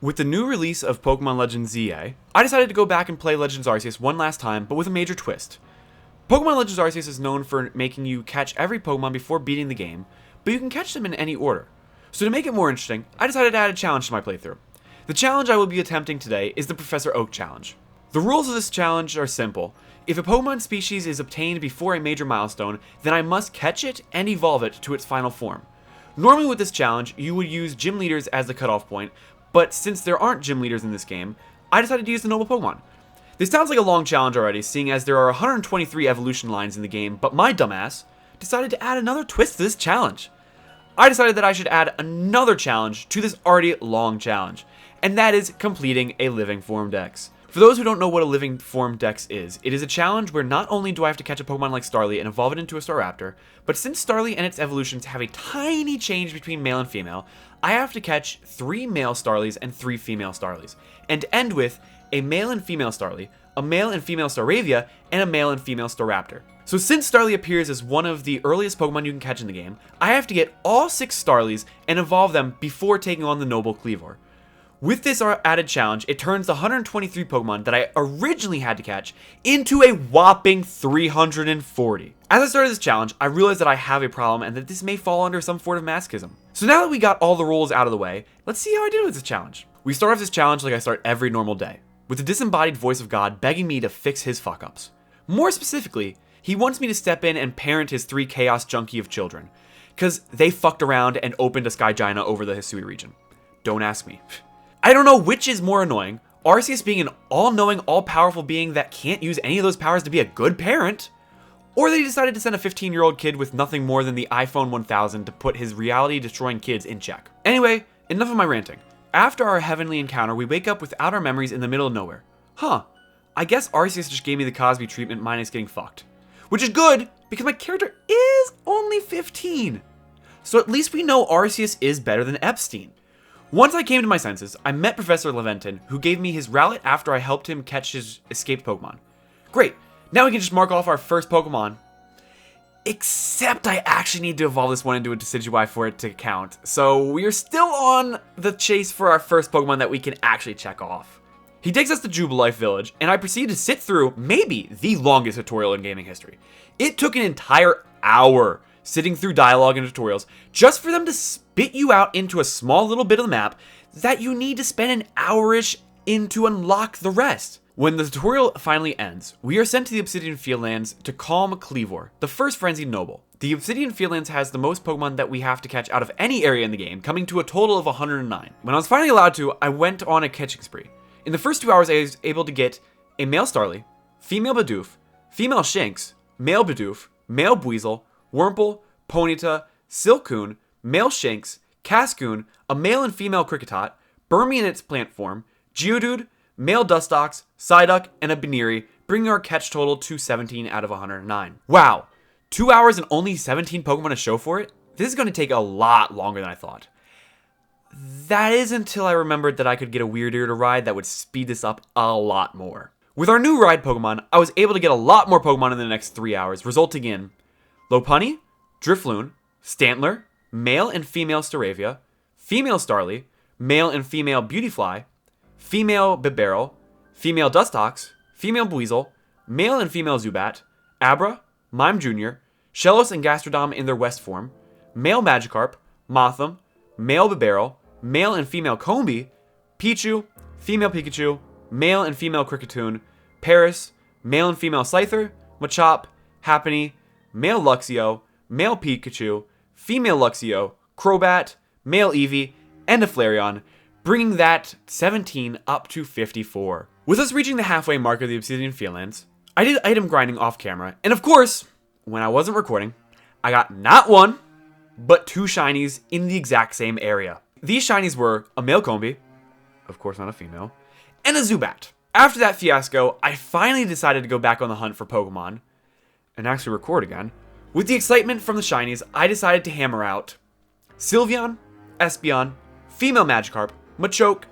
With the new release of Pokemon Legends ZA, I decided to go back and play Legends Arceus one last time, but with a major twist. Pokemon Legends Arceus is known for making you catch every Pokemon before beating the game, but you can catch them in any order. So to make it more interesting, I decided to add a challenge to my playthrough. The challenge I will be attempting today is the Professor Oak challenge. The rules of this challenge are simple. If a Pokemon species is obtained before a major milestone, then I must catch it and evolve it to its final form. Normally with this challenge, you would use gym leaders as the cutoff point, but since there aren't gym leaders in this game, I decided to use the noble Pokemon. This sounds like a long challenge already, seeing as there are 123 evolution lines in the game, but my dumbass decided to add another twist to this challenge. I decided that I should add another challenge to this already long challenge, and that is completing a living form dex. For those who don't know what a living form dex is, it is a challenge where not only do I have to catch a Pokemon like Starly and evolve it into a Staraptor, but since Starly and its evolutions have a tiny change between male and female, I have to catch 3 male Starlies and 3 female Starlies, and end with a male and female Starly, a male and female Staravia, and a male and female Staraptor. So since Starly appears as one of the earliest Pokemon you can catch in the game, I have to get all 6 Starlies and evolve them before taking on the noble Kleavor. With this added challenge, it turns the 123 Pokemon that I originally had to catch into a whopping 340. As I started this challenge, I realized that I have a problem and that this may fall under some sort of masochism. So now that we got all the rules out of the way, let's see how I did with this challenge. We start off this challenge like I start every normal day, with the disembodied voice of God begging me to fix his fuck-ups. More specifically, he wants me to step in and parent his 3 Chaos Junkie of children, because they fucked around and opened a Skygina over the Hisui region. Don't ask me. I don't know which is more annoying, Arceus being an all-knowing, all-powerful being that can't use any of those powers to be a good parent, or they decided to send a 15-year-old kid with nothing more than the iPhone 1000 to put his reality-destroying kids in check. Anyway, enough of my ranting. After our heavenly encounter, we wake up without our memories in the middle of nowhere. I guess Arceus just gave me the Cosby treatment minus getting fucked. Which is good, because my character is only 15. So at least we know Arceus is better than Epstein. Once I came to my senses, I met Professor Leventon, who gave me his Rowlet after I helped him catch his escaped Pokemon. Great, now we can just mark off our first Pokemon. Except I actually need to evolve this one into a Decidueye for it to count. So we are still on the chase for our first Pokemon that we can actually check off. He takes us to Jubilife Village, and I proceed to sit through maybe the longest tutorial in gaming history. It took an entire hour sitting through dialogue and tutorials just for them to spit you out into a small little bit of the map that you need to spend an hour-ish in to unlock the rest. When the tutorial finally ends, we are sent to the Obsidian Fieldlands to calm Kleavor, the first frenzied noble. The Obsidian Fieldlands has the most Pokemon that we have to catch out of any area in the game, coming to a total of 109. When I was finally allowed to, I went on a catching spree. In the first 2 hours, I was able to get a male Starly, female Bidoof, female Shinx, male Bidoof, male Buizel, Wurmple, Ponyta, Silcoon, male Shinx, Cascoon, a male and female Kricketot, Burmy in its plant form, Geodude, male Dustox, Psyduck, and a Baniri, bringing our catch total to 17 out of 109. Wow, 2 hours and only 17 Pokemon to show for it? This is going to take a lot longer than I thought. That is until I remembered that I could get a Weirdeer to ride that would speed this up a lot more. With our new ride Pokemon, I was able to get a lot more Pokemon in the next 3 hours, resulting in Lopunny, Drifloon, Stantler, male and female Staravia, female Starly, male and female Beautyfly, female Bibarel, female Dustox, female Buizel, male and female Zubat, Abra, Mime Jr., Shellos and Gastrodon in their West form, male Magikarp, Mothim, male Bibarel, male and female Combee, Pichu, female Pikachu, male and female Kricketune, Paris, male and female Scyther, Machop, Happiny, male Luxio, male Pikachu, female Luxio, Crobat, male Eevee, and a Flareon, bringing that 17 up to 54. With us reaching the halfway mark of the Obsidian Fieldlands, I did item grinding off camera, and of course, when I wasn't recording, I got not 1, but 2 shinies in the exact same area. These shinies were a male Combee, of course not a female, and a Zubat. After that fiasco, I finally decided to go back on the hunt for Pokemon, and actually record again. With the excitement from the shinies, I decided to hammer out Sylveon, Espeon, female Magikarp, Machoke,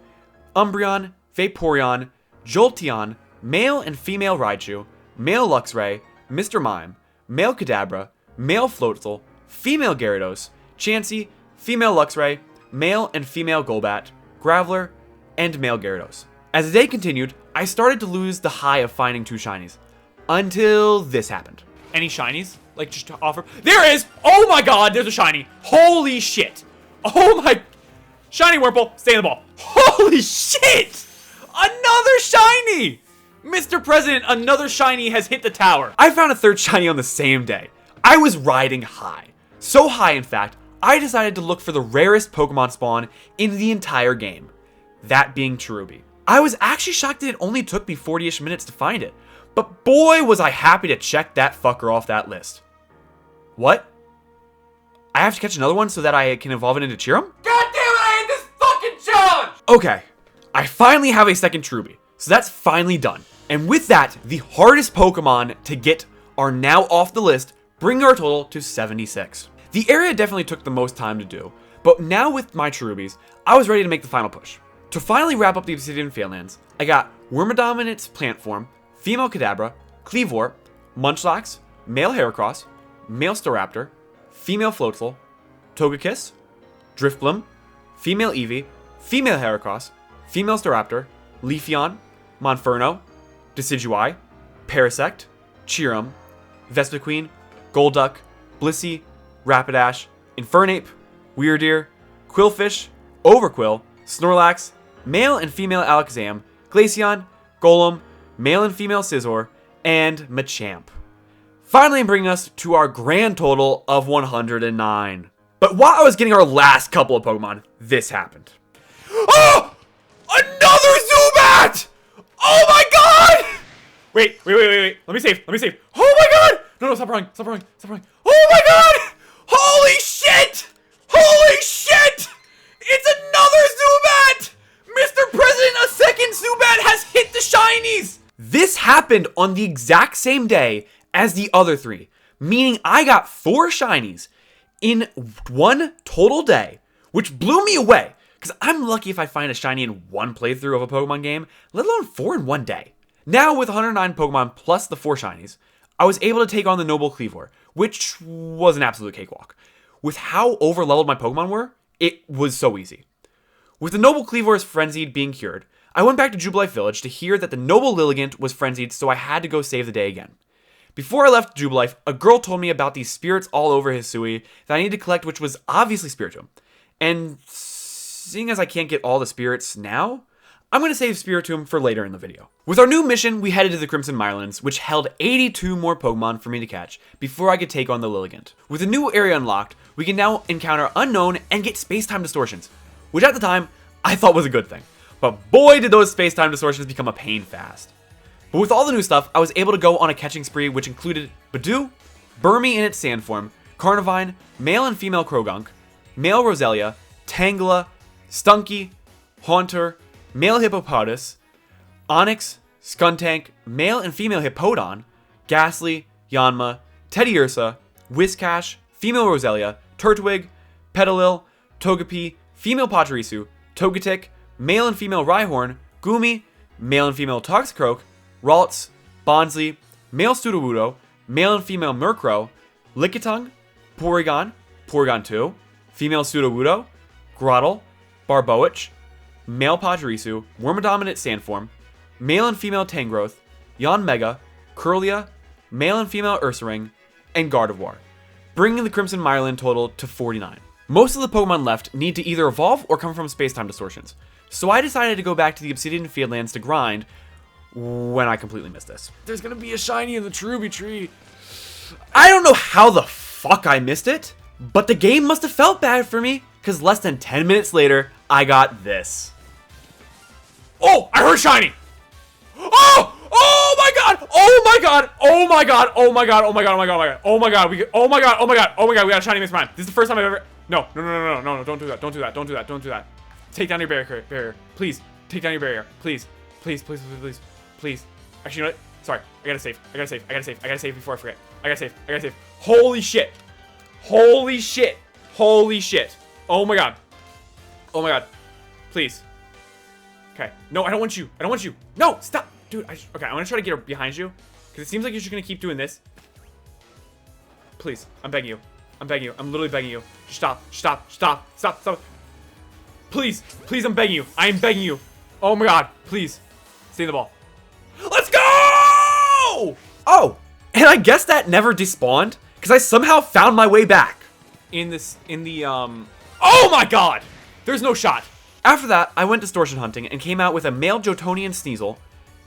Umbreon, Vaporeon, Jolteon, male and female Raichu, male Luxray, Mr. Mime, male Kadabra, male Floatzel, female Gyarados, Chansey, female Luxray, male and female Golbat, Graveler, and male Gyarados. As the day continued, I started to lose the high of finding 2 shinies. Until this happened. Any shinies? Like, just to offer? There is! Oh my god, there's a shiny. Holy shit. Oh my... Shiny Wurmple, stay in the ball. Holy shit! Another shiny! Mr. President, another shiny has hit the tower. I found a 3rd shiny on the same day. I was riding high. So high, in fact, I decided to look for the rarest Pokemon spawn in the entire game. That being Cherubi. I was actually shocked that it only took me 40-ish minutes to find it. But boy, was I happy to check that fucker off that list. What? I have to catch another one so that I can evolve it into Cherum? God damn it, I hate this fucking challenge! Okay, I finally have a second Cherubi, so that's finally done. And with that, the hardest Pokemon to get are now off the list, bringing our total to 76. The area definitely took the most time to do, but now with my Cherubis, I was ready to make the final push. To finally wrap up the Obsidian Fieldlands, I got Wormadam in its plant form, female Kadabra, Cleavor, Munchlax, male Heracross, male Staraptor, female Floatzel, Togekiss, Drifblim, female Eevee, female Heracross, female Staraptor, Leafeon, Monferno, Decidueye, Parasect, Cheerum, Vespiquen, Golduck, Blissey, Rapidash, Infernape, Weirdeer, Quillfish, Overquill, Snorlax, male and female Alakazam, Glaceon, Golem, male and female Scizor, and Machamp. Finally bringing us to our grand total of 109. But while I was getting our last couple of Pokemon, this happened. Oh! Another Zubat! Oh my god! Wait. Let me save. Oh my god! No, stop running. Oh my god! Holy shit! It's another Zubat! Mr. President, a second Zubat has hit the shinies! This happened on the exact same day as the other 3, meaning I got 4 shinies in one total day, which blew me away, because I'm lucky if I find a shiny in one playthrough of a Pokemon game, let alone 4 in one day. Now with 109 Pokemon plus the 4 shinies, I was able to take on the Noble Cleavor, which was an absolute cakewalk. With how over-leveled my Pokemon were, it was so easy. With the Noble Cleavor's frenzied being cured, I went back to Jubilife Village to hear that the Noble Lilligant was frenzied, so I had to go save the day again. Before I left Jubilife, a girl told me about these spirits all over Hisui that I need to collect, which was obviously Spiritomb. And seeing as I can't get all the spirits now, I'm going to save Spiritomb for later in the video. With our new mission, we headed to the Crimson Mirelands, which held 82 more Pokemon for me to catch before I could take on the Lilligant. With a new area unlocked, we can now encounter Unknown and get space-time distortions, which at the time, I thought was a good thing. But boy did those space-time distortions become a pain fast. But with all the new stuff, I was able to go on a catching spree which included Badoo, Burmy in its sand form, Carnivine, male and female Krogunk, male Roselia, Tangela, Stunky, Haunter, male Hippopotas, Onix, Skuntank, male and female Hippowdon, Ghastly, Yanma, Teddiursa, Whiscash, female Roselia, Turtwig, Petalil, Togepi, female Pachirisu, Togetic, male and female Rhyhorn, Goomy, male and female Toxicroak, Ralts, Bonsly, male Sudowoodo, male and female Murkrow, Lickitung, Porygon, Porygon 2, female Sudowoodo, Grottle, Barboach, male Pachirisu, Wormadam in its sand form, male and female Tangrowth, Yanmega, Kirlia, male and female Ursaring, and Gardevoir, bringing the Crimson Mireland total to 49. Most of the Pokemon left need to either evolve or come from space-time distortions, so I decided to go back to the Obsidian Fieldlands to grind when I completely missed this. There's gonna be a shiny in the Cherubi tree. I don't know how the fuck I missed it, but the game must have felt bad for me, because less than 10 minutes later, I got this. Oh, I heard shiny! Oh! Oh my god! Oh my god! Oh my god! Oh my god! Oh my god! Oh my god! Oh my god! Oh my god! Oh my god! Oh my god! We got a shiny Miss Prime. This is the first time I've ever. No! Don't do that! Don't do that! Don't do that! Don't do that! Take down your barrier. Please take down your barrier. Please. Actually, you know what? Sorry. I gotta save before I forget. I gotta save. Holy shit! Oh my god! Please. Okay. No, I don't want you. No, stop. Dude, okay, I'm gonna try to get behind you. Because it seems like you're just gonna keep doing this. Please, I'm begging you. I'm literally begging you. Just stop. Please, I'm begging you. I am begging you. Oh my god, please. Stay in the ball. Let's go! Oh, and I guess that never despawned, because I somehow found my way back. Oh my god! There's no shot. After that, I went distortion hunting and came out with a male Jotonian Sneasel,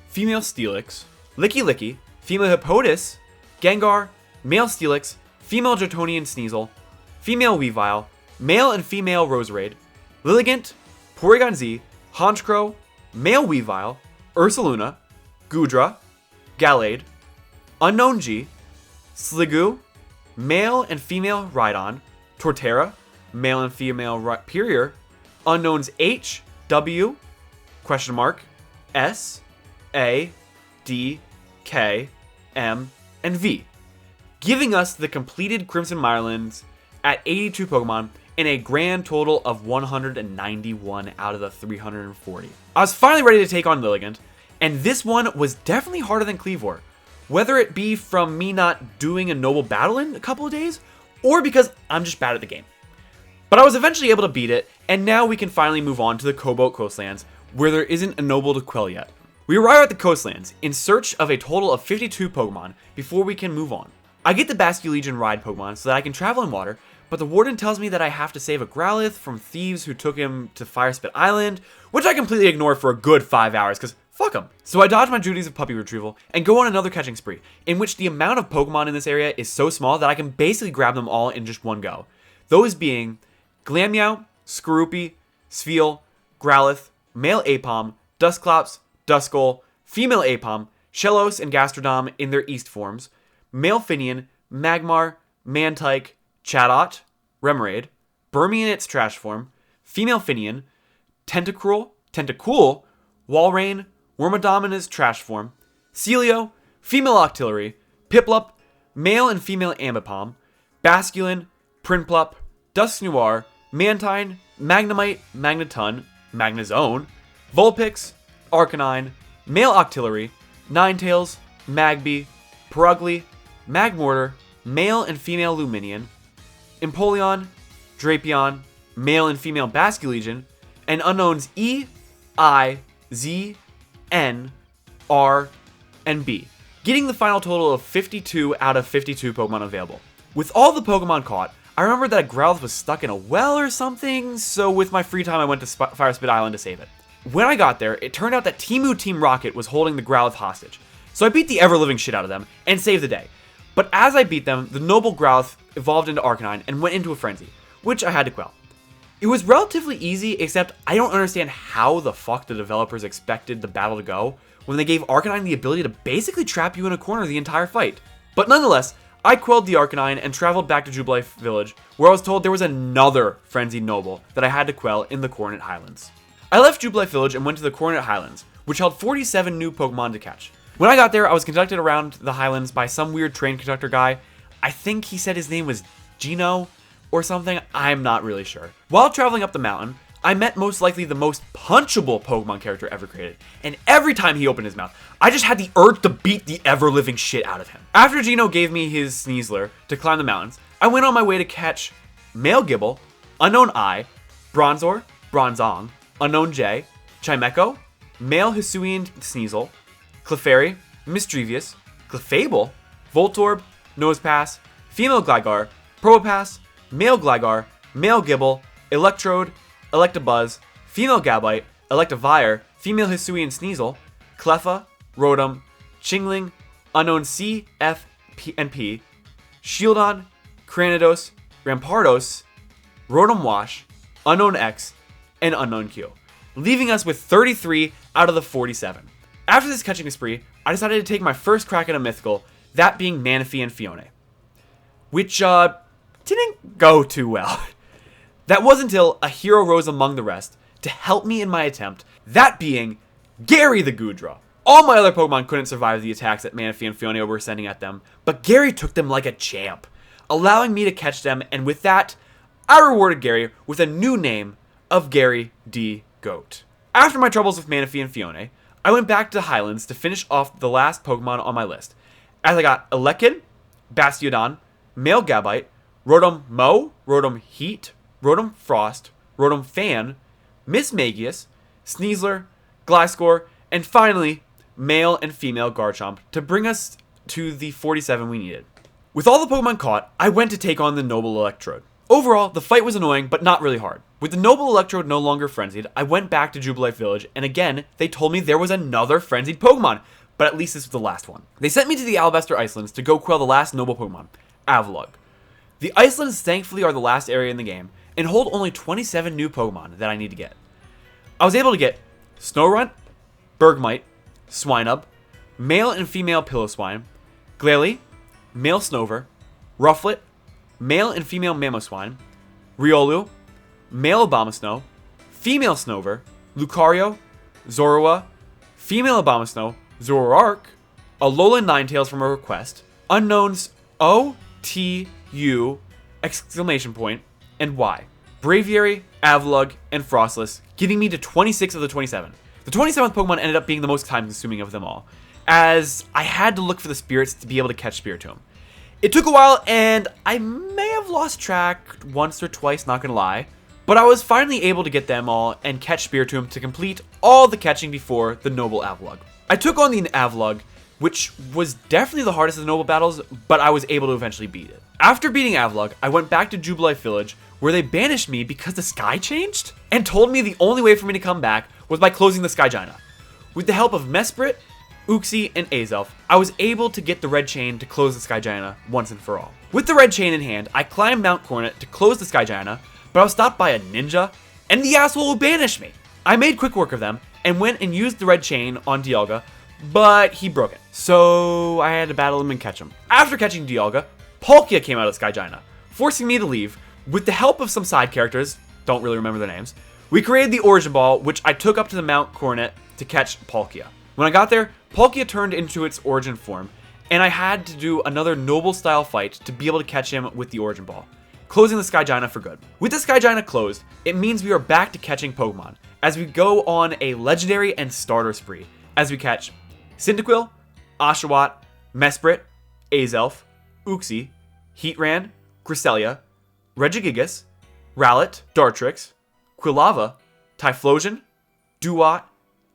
female Steelix, Licky Licky, female Hippopotas, Gengar, male Steelix, female Jotonian Sneasel, female Weavile, male and female Roserade, Lilligant, Porygon Z, Honchkrow, male Weavile, Ursaluna, Goodra, Gallade, Unknown G, Sliggoo, male and female Rhydon, Torterra, male and female Pirior, unknowns H, W, question mark, S, A, D, K, M, and V, giving us the completed Crimson Mirelands at 82 Pokemon in a grand total of 191 out of the 340. I was finally ready to take on Lilligant, and this one was definitely harder than Kleavor, whether it be from me not doing a noble battle in a couple of days, or because I'm just bad at the game. But I was eventually able to beat it, and now we can finally move on to the Cobalt Coastlands, where there isn't a noble to quell yet. We arrive at the Coastlands in search of a total of 52 Pokemon before we can move on. I get the Basculegion ride Pokemon so that I can travel in water, but the warden tells me that I have to save a Growlithe from thieves who took him to Firespit Island, which I completely ignore for a good 5 hours, because fuck them. So I dodge my duties of puppy retrieval and go on another catching spree, in which the amount of Pokemon in this area is so small that I can basically grab them all in just one go. Those being Glameow, Skorupi, Spheal, Growlithe, male Apom, Dusclops, Duskull, female Apom, Shellos and Gastrodon in their east forms, male Finian, Magmar, Mantike, Chatot, Remoraid, Burmy in its trash form, female Finian, Tentacool, Walrein, Wormadam in its trash form, Celio, female Octillery, Piplup, male and female Ambipom, Basculin, Prinplup, Dusknoir, Mantine, Magnemite, Magneton, Magnezone, Vulpix, Arcanine, male Octillery, Ninetales, Magby, Purugly, Magmortar, male and female Luminion, Empoleon, Drapion, male and female Basculegion, and unknowns E, I, Z, N, R, and B, getting the final total of 52 out of 52 Pokemon available. With all the Pokemon caught, I remember that a Growlithe was stuck in a well or something, so with my free time I went to Firespit Island to save it. When I got there, it turned out that Team Rocket was holding the Growlithe hostage, so I beat the ever-living shit out of them and saved the day. But as I beat them, the noble Growlithe evolved into Arcanine and went into a frenzy, which I had to quell. It was relatively easy, except I don't understand how the fuck the developers expected the battle to go when they gave Arcanine the ability to basically trap you in a corner the entire fight. But nonetheless, I quelled the Arcanine and traveled back to Jubilife Village, where I was told there was another frenzied noble that I had to quell in the Coronet Highlands. I left Jubilife Village and went to the Coronet Highlands, which held 47 new Pokemon to catch. When I got there, I was conducted around the Highlands by some weird train conductor guy. I think he said his name was Gino or something, I'm not really sure. While traveling up the mountain, I met most likely the most punchable Pokemon character ever created, and every time he opened his mouth, I just had the urge to beat the ever-living shit out of him. After Gino gave me his Sneasler to climb the mountains, I went on my way to catch male Gible, unknown I, Bronzor, Bronzong, unknown J, Chimecho, male Hisuian Sneasel, Clefairy, Mischievous, Clefable, Voltorb, Nosepass, female Gligar, Probopass, male Gligar, male Gible, Electrode, Electabuzz, female Gabite, Electivire, female Hisuian Sneasel, Cleffa, Rotom, Chingling, unknown C, F, P, and P, Shieldon, Cranidos, Rampardos, Rotom Wash, unknown X, and unknown Q, leaving us with 33 out of the 47. After this catching spree, I decided to take my first crack at a mythical, that being Manaphy and Fione, which didn't go too well. That was until a hero rose among the rest to help me in my attempt, that being Gary the Goodra. All my other Pokemon couldn't survive the attacks that Manaphy and Fione were sending at them, but Gary took them like a champ, allowing me to catch them, and with that, I rewarded Gary with a new name of Gary D. Goat. After my troubles with Manaphy and Fione, I went back to the Highlands to finish off the last Pokemon on my list, as I got Elekin, Bastiodon, male Gabite, Rotom Mow, Rotom Heat, Rotom Frost, Rotom Fan, Miss Magius, Sneasler, Gliscor, and finally, male and female Garchomp to bring us to the 47 we needed. With all the Pokemon caught, I went to take on the Noble Electrode. Overall, the fight was annoying, but not really hard. With the Noble Electrode no longer frenzied, I went back to Jubilife Village, and again, they told me there was another frenzied Pokemon, but at least this was the last one. They sent me to the Alabaster Icelands to go quell the last Noble Pokemon, Avalugg. The Icelands thankfully are the last area in the game, and hold only 27 new Pokemon that I need to get. I was able to get Snorunt, Bergmite, Swinub, male and female Piloswine, Glalie, male Snover, Rufflet, male and female Mamoswine, Riolu, male Abomasnow, female Snover, Lucario, Zorua, female Abomasnow, Zoroark, Alolan Ninetales from a request, unknowns O, T, U, exclamation point, and Y. Braviary, Avalugg, and Frostless, getting me to 26 of the 27. The 27th Pokemon ended up being the most time consuming of them all, as I had to look for the spirits to be able to catch Spiritomb. It took a while, and I may have lost track once or twice, not gonna lie, but I was finally able to get them all and catch Spiritomb to complete all the catching before the Noble Avalugg. I took on the Avalugg, which was definitely the hardest of the Noble battles, but I was able to eventually beat it. After beating Avalugg, I went back to Jubilife Village, where they banished me because the sky changed, and told me the only way for me to come back was by closing the Skygiana. With the help of Mesprit, Uxie, and Azelf, I was able to get the red chain to close the Skygiana once and for all. With the red chain in hand, I climbed Mount Coronet to close the Skygiana, but I was stopped by a ninja, and the asshole who banished me. I made quick work of them, and went and used the red chain on Dialga, but he broke it, so I had to battle him and catch him. After catching Dialga, Palkia came out of Skygiana, forcing me to leave. With the help of some side characters, don't really remember their names, we created the Origin Ball, which I took up to the Mount Coronet to catch Palkia. When I got there, Palkia turned into its origin form, and I had to do another Noble style fight to be able to catch him with the Origin Ball, closing the Skygiana for good. With the Skygiana closed, it means we are back to catching Pokemon, as we go on a legendary and starter spree, as we catch Cyndaquil, Oshawott, Mesprit, Azelf, Uxie, Heatran, Cresselia, Regigigas, Rowlet, Dartrix, Quilava, Typhlosion, Duat,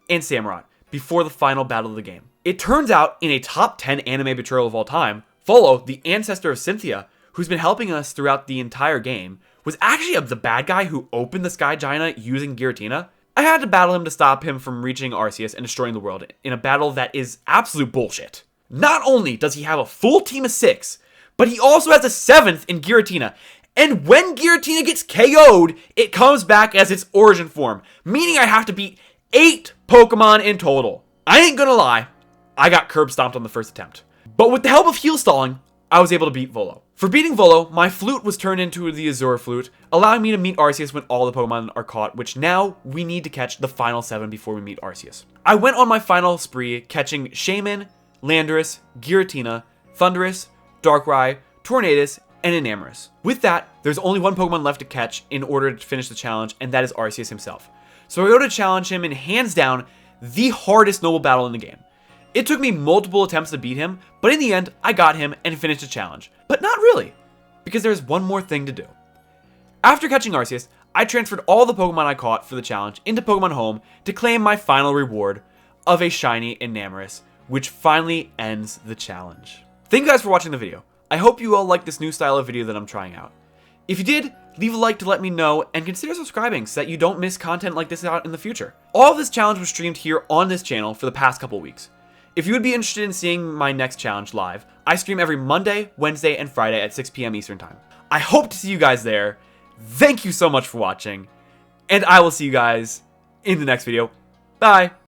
and Samurott before the final battle of the game. It turns out, in a top 10 anime betrayal of all time, Volo, the ancestor of Cynthia, who's been helping us throughout the entire game, was actually the bad guy who opened the Skygiana using Giratina. I had to battle him to stop him from reaching Arceus and destroying the world in a battle that is absolute bullshit. Not only does he have a full team of 6, but he also has a 7th in Giratina. And when Giratina gets KO'd, it comes back as its origin form, meaning I have to beat 8 Pokemon in total. I ain't gonna lie, I got curb stomped on the first attempt. But with the help of heal stalling, I was able to beat Volo. For beating Volo, my flute was turned into the Azure Flute, allowing me to meet Arceus when all the Pokemon are caught, which now we need to catch the final 7 before we meet Arceus. I went on my final spree, catching Shaman, Landorus, Giratina, Thundurus, Darkrai, Tornadus, and Enamorus. With that, there's only one Pokemon left to catch in order to finish the challenge, and that is Arceus himself. So I go to challenge him in hands down the hardest Noble battle in the game. It took me multiple attempts to beat him, but in the end, I got him and finished the challenge. But not really, because there's one more thing to do. After catching Arceus, I transferred all the Pokemon I caught for the challenge into Pokemon Home to claim my final reward of a shiny Enamorus, which finally ends the challenge. Thank you guys for watching the video. I hope you all like this new style of video that I'm trying out. If you did, leave a like to let me know, and consider subscribing so that you don't miss content like this out in the future. All of this challenge was streamed here on this channel for the past couple weeks. If you would be interested in seeing my next challenge live, I stream every Monday, Wednesday, and Friday at 6 p.m. Eastern Time. I hope to see you guys there. Thank you so much for watching, and I will see you guys in the next video. Bye!